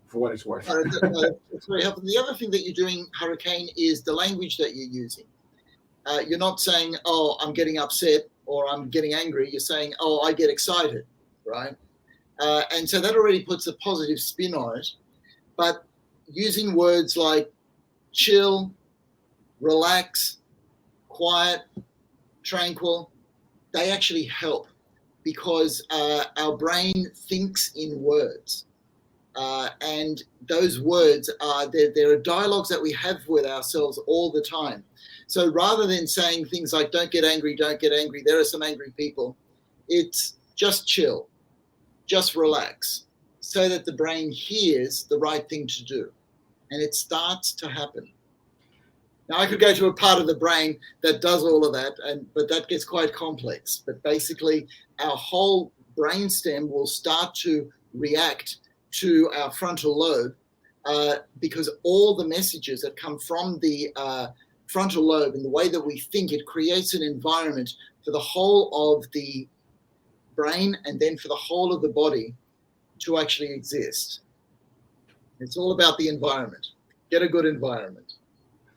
for what it's worth. It's very helpful. The other thing that you're doing, Hurricane, is the language that you're using. You're not saying, oh, I'm getting upset or I'm getting angry. You're saying, oh, I get excited, right? And so that already puts a positive spin on it. But using words like chill, relax, quiet, tranquil, they actually help because our brain thinks in words. And those words there are dialogues that we have with ourselves all the time. So rather than saying things like, don't get angry, there are some angry people, it's just chill, just relax, so that the brain hears the right thing to do. And it starts to happen. Now, I could go to a part of the brain that does all of that, but that gets quite complex. But basically, our whole brainstem will start to react to our frontal lobe because all the messages that come from the frontal lobe and the way that we think, it creates an environment for the whole of the brain and then for the whole of the body to actually exist. It's all about the environment. Get a good environment.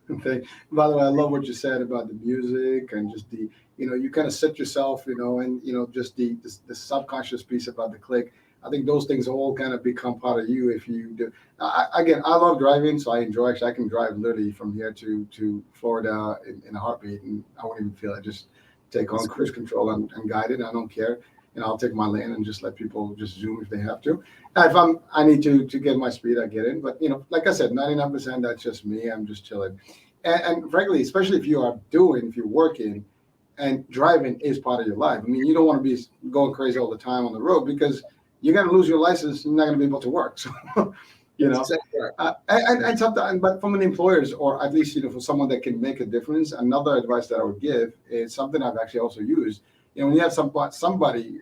Okay. By the way, I love what you said about the music and just the, you kind of set yourself, and, just the subconscious piece about the click. I think those things all kind of become part of you if you do. I love driving, so I enjoy. Actually, I can drive literally from here to Florida in a heartbeat, and I won't even feel it. Just take on cruise control and guide it. I don't care. I'll take my lane and just let people just zoom if they have to. Now, if I need to get my speed, I get in. But, like I said, 99%, that's just me. I'm just chilling. And frankly, especially if you're working and driving is part of your life. I mean, you don't want to be going crazy all the time on the road because you're going to lose your license. You're not going to be able to work. So, Exactly right. and sometimes, but from an employer's or at least, for someone that can make a difference, another advice that I would give is something I've actually also used. When you have somebody,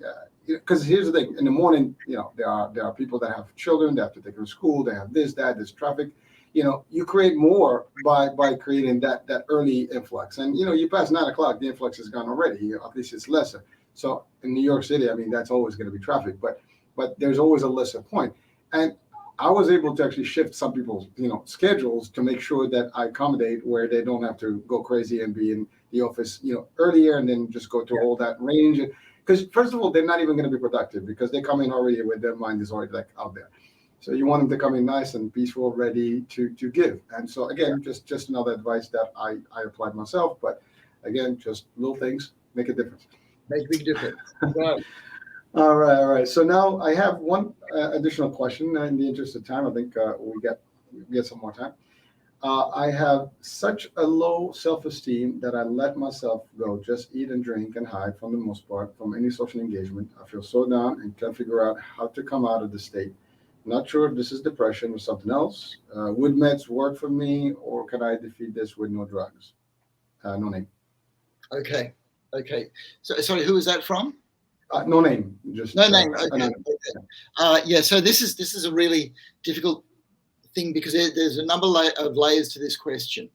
because here's the thing, in the morning, there are people that have children, they have to take them to school, they have this, that, this traffic. You create more by creating that early influx. And, you pass 9 o'clock, the influx is gone already, at least it's lesser. So in New York City, I mean, that's always going to be traffic, but there's always a lesser point. And I was able to actually shift some people's, schedules to make sure that I accommodate where they don't have to go crazy and be in the office, earlier and then just go to all that range. Because first of all, they're not even going to be productive because they come in already with their mind is already like out there. So you want them to come in nice and peaceful, ready to give. And so again, just another advice that I applied myself. But again, just little things make a difference. Make a big difference. Right. All right. So now I have one additional question. In the interest of time, I think we get some more time. I have such a low self-esteem that I let myself go, just eat and drink and hide for the most part from any social engagement. I feel so down and can't figure out how to come out of the state. Not sure if this is depression or something else. Would meds work for me, or can I defeat this with no drugs? No name. Okay. So, sorry, who is that from? No name. Just no name. Okay. So this is a really difficult thing because there's a number of layers to this question.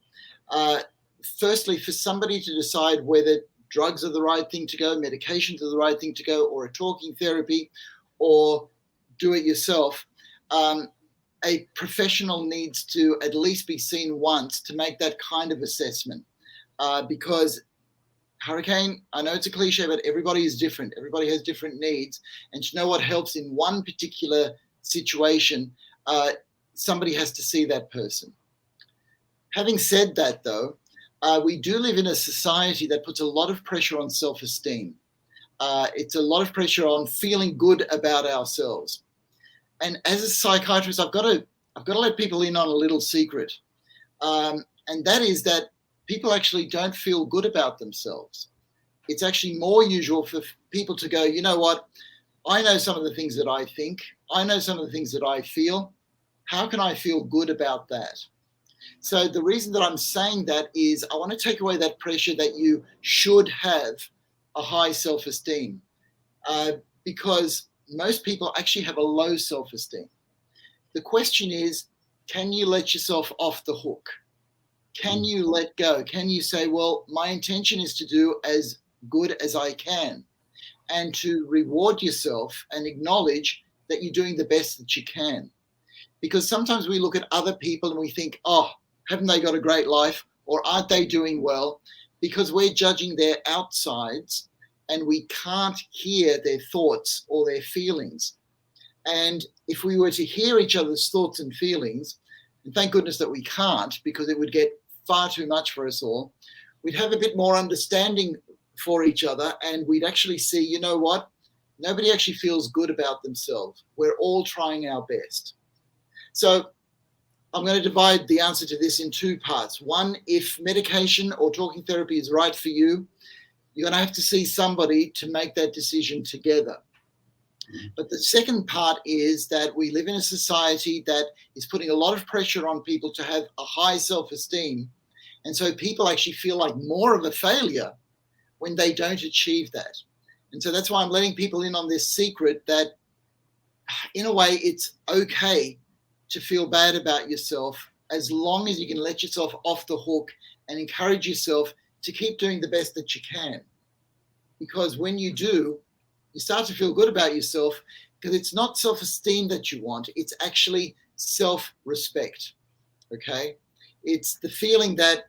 Firstly, for somebody to decide whether drugs are the right thing to go, medications are the right thing to go, or a talking therapy, or do it yourself, a professional needs to at least be seen once to make that kind of assessment. Because Hurricane, I know it's a cliche, but everybody is different. Everybody has different needs. And to know what helps in one particular situation, somebody has to see that person. Having said that, though, we do live in a society that puts a lot of pressure on self-esteem. It's a lot of pressure on feeling good about ourselves. And as a psychiatrist, I've got to let people in on a little secret. And that is that people actually don't feel good about themselves. It's actually more usual for people to go, you know what? I know some of the things that I think. I know some of the things that I feel. How can I feel good about that? So the reason that I'm saying that is I want to take away that pressure that you should have a high self-esteem, because most people actually have a low self-esteem. The question is, can you let yourself off the hook? Can you let go? Can you say, well, my intention is to do as good as I can, and to reward yourself and acknowledge that you're doing the best that you can? Because sometimes we look at other people and we think, oh, haven't they got a great life? Or aren't they doing well? Because we're judging their outsides and we can't hear their thoughts or their feelings. And if we were to hear each other's thoughts and feelings, and thank goodness that we can't, because it would get far too much for us all, we'd have a bit more understanding for each other, and we'd actually see, you know what? Nobody actually feels good about themselves. We're all trying our best. So I'm going to divide the answer to this in two parts. One, if medication or talking therapy is right for you, you're going to have to see somebody to make that decision together. But the second part is that we live in a society that is putting a lot of pressure on people to have a high self-esteem. And so people actually feel like more of a failure when they don't achieve that. And so that's why I'm letting people in on this secret that, in a way, it's okay to feel bad about yourself as long as you can let yourself off the hook and encourage yourself to keep doing the best that you can. Because when you do, you start to feel good about yourself, because it's not self-esteem that you want, it's actually self-respect, okay? It's the feeling that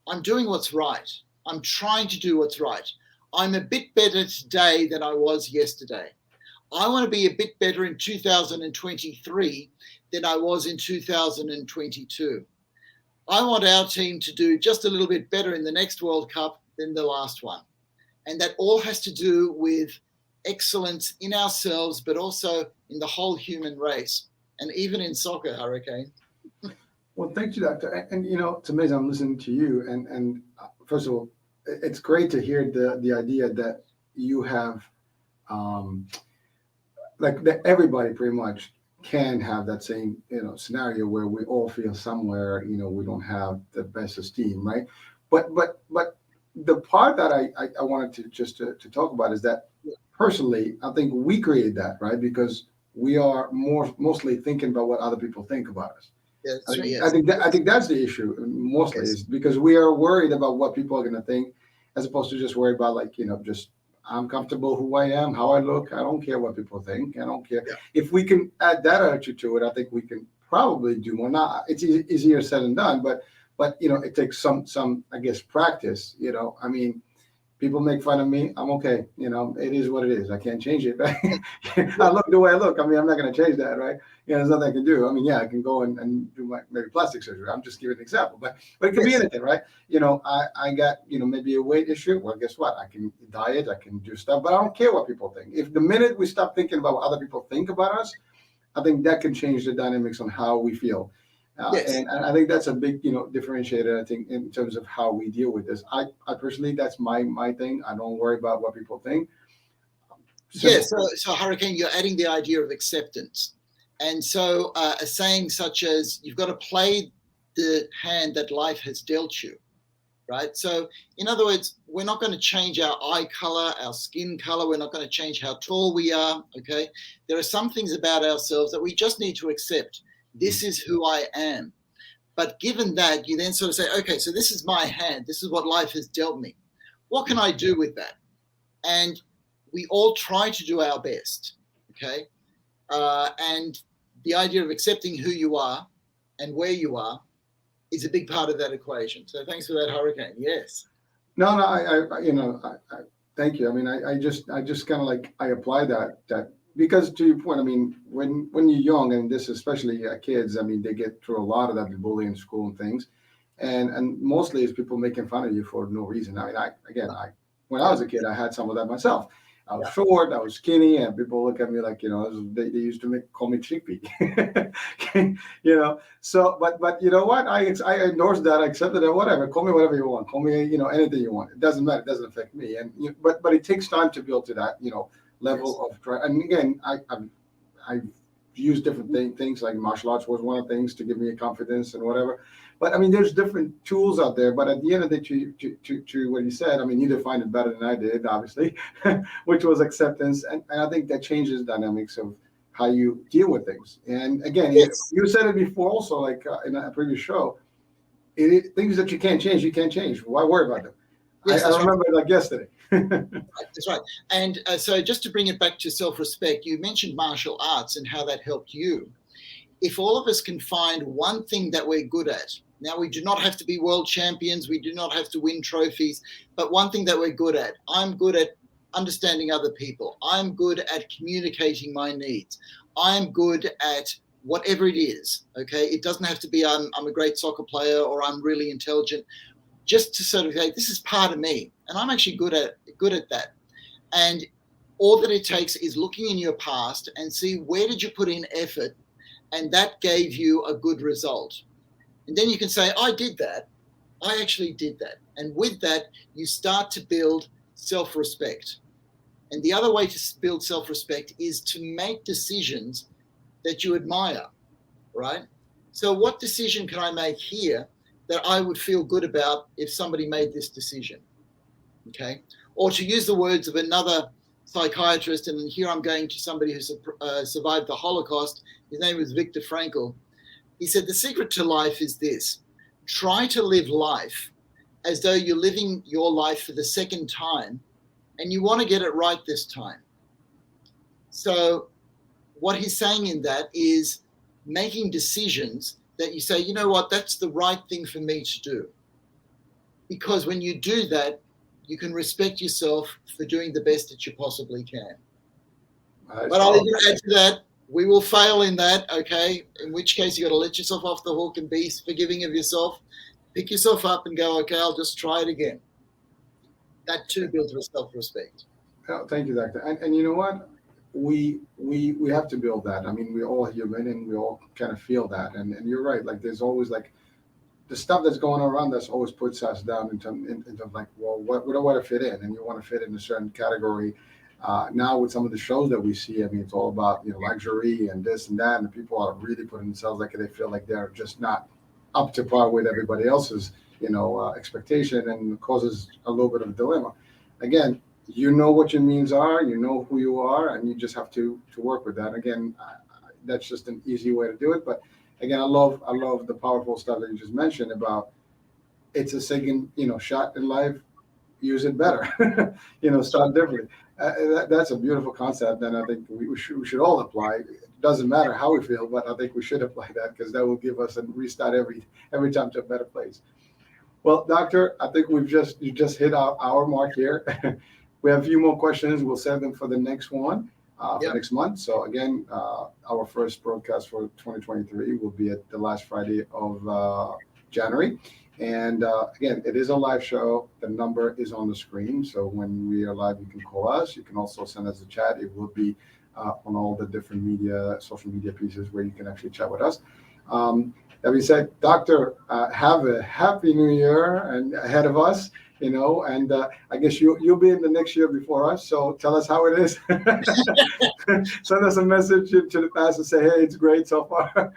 I'm doing what's right. I'm trying to do what's right. I'm a bit better today than I was yesterday. I want to be a bit better in 2023 than I was in 2022. I want our team to do just a little bit better in the next World Cup than the last one. And that all has to do with excellence in ourselves, but also in the whole human race, and even in soccer, Hurricane. Well, thank you, Doctor. And it's amazing. I'm listening to you, and first of all, it's great to hear the idea that you have, like that everybody pretty much can have that same scenario where we all feel somewhere we don't have the best esteem, right? But the part that I wanted to just to talk about is that personally, I think we create that, right? Because we are mostly thinking about what other people think about us. Yes, I think that's the issue mostly, is because we are worried about what people are going to think, as opposed to just worried about just I'm comfortable who I am, how I look. I don't care what people think. I don't care. Yeah. If we can add that attitude to it, I think we can probably do more. Now, it's easier said than done, but it takes some I guess practice. I mean, people make fun of me. I'm okay. It is what it is. I can't change it. Right? I look the way I look. I mean, I'm not going to change that, right? There's nothing I can do. I mean, yeah, I can go and do maybe plastic surgery. I'm just giving an example, but it could be anything, right? I got maybe a weight issue. Well, guess what? I can diet. I can do stuff, but I don't care what people think. If the minute we stop thinking about what other people think about us, I think that can change the dynamics on how we feel. Yes. And I think that's a big, differentiator. I think in terms of how we deal with this. I personally, that's my thing. I don't worry about what people think. Yes. So Hurricane, you're adding the idea of acceptance, and so a saying such as "You've got to play the hand that life has dealt you," right? So, in other words, we're not going to change our eye color, our skin color. We're not going to change how tall we are. Okay, there are some things about ourselves that we just need to accept. This is who I am. But given that, you then sort of say, okay, so this is my hand. This is what life has dealt me. What can I do with that? And we all try to do our best, okay? And the idea of accepting who you are and where you are is a big part of that equation. So thanks for that, Hurricane. Yes. No, I thank you. I mean, I just kind of like I apply that because to your point, I mean, when you're young, and this especially kids, I mean, they get through a lot of that, the bullying in school and things, and mostly it's people making fun of you for no reason. I mean, when I was a kid, I had some of that myself. I was short, I was skinny, and people look at me like, they used to call me chickpea. So, but you know what? I endorsed that, I accepted it, whatever. Call me whatever you want. Call me, anything you want. It doesn't matter. It doesn't affect me. And but it takes time to build to that, level of try. And again, I've used different things like martial arts was one of the things to give me a confidence and whatever. But I mean, there's different tools out there. But at the end of the day, to what you said, I mean, you defined it better than I did, obviously, which was acceptance. And I think that changes dynamics of how you deal with things. And again, you said it before also, like in a previous show, things that you can't change. Why worry about them? Yes, I remember it like yesterday. That's right. And so just to bring it back to self-respect, you mentioned martial arts and how that helped you. If all of us can find one thing that we're good at, now we do not have to be world champions, we do not have to win trophies, but one thing that we're good at. I'm good at understanding other people. I'm good at communicating my needs. I'm good at whatever it is, okay? It doesn't have to be I'm a great soccer player or I'm really intelligent. Just to sort of say, this is part of me, and I'm actually good at that. And all that it takes is looking in your past and see where did you put in effort, and that gave you a good result. And then you can say, I did that. I actually did that. And with that, you start to build self-respect. And the other way to build self-respect is to make decisions that you admire, right? So what decision can I make here that I would feel good about if somebody made this decision, okay? Or to use the words of another psychiatrist, and here I'm going to somebody who survived the Holocaust. His name was Viktor Frankl. He said, the secret to life is this: try to live life as though you're living your life for the second time, and you want to get it right this time. So what he's saying in that is making decisions that you say, you know what, that's the right thing for me to do. Because when you do that, you can respect yourself for doing the best that you possibly can. But I'll even add to that, we will fail in that, okay? In which case you got to let yourself off the hook and be forgiving of yourself. Pick yourself up and go, okay, I'll just try it again. That too builds self-respect. Oh, thank you, Doctor. And you know what? We have to build that. I mean, we're all human and we all kind of feel that. And you're right. Like there's always like the stuff that's going around us always puts us down in terms of like, well, what do I want to fit in? And you want to fit in a certain category. Now with some of the shows that we see, I mean, it's all about, luxury and this and that. And people are really putting themselves like they feel like they're just not up to par with everybody else's, expectation, and causes a little bit of a dilemma. Again, you know what your means are, you know who you are, and you just have to work with that. Again, that's just an easy way to do it. But again, I love the powerful stuff that you just mentioned about it's a second, shot in life. use it better. Start differently. That's a beautiful concept, and I think we should all apply. It doesn't matter how we feel, but I think we should apply that, because that will give us a restart every time to a better place. Well, doctor, I think you just hit our mark here. We have a few more questions. We'll save them for the next one, for next month. So again, our first broadcast for 2023 will be at the last Friday of January. And again, it is a live show. The number is on the screen. So when we are live, you can call us. You can also send us a chat. It will be on all the different social media pieces where you can actually chat with us. That being said, Doctor, have a happy new year and ahead of us, and I guess you'll be in the next year before us. So tell us how it is. Send us a message to the past and say, hey, it's great so far.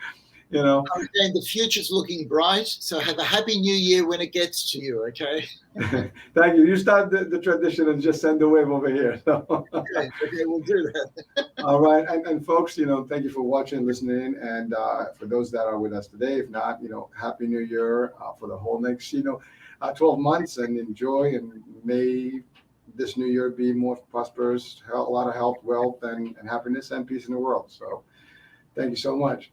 I'm saying the future's looking bright, so have a happy new year when it gets to you, okay? Thank you. You start the tradition and just send the wave over here. So. Okay, we'll do that. All right. And folks, thank you for watching, listening. And for those that are with us today, if not, happy new year for the whole next, 12 months, and enjoy. And may this new year be more prosperous, a lot of health, wealth, and happiness and peace in the world. So thank you so much.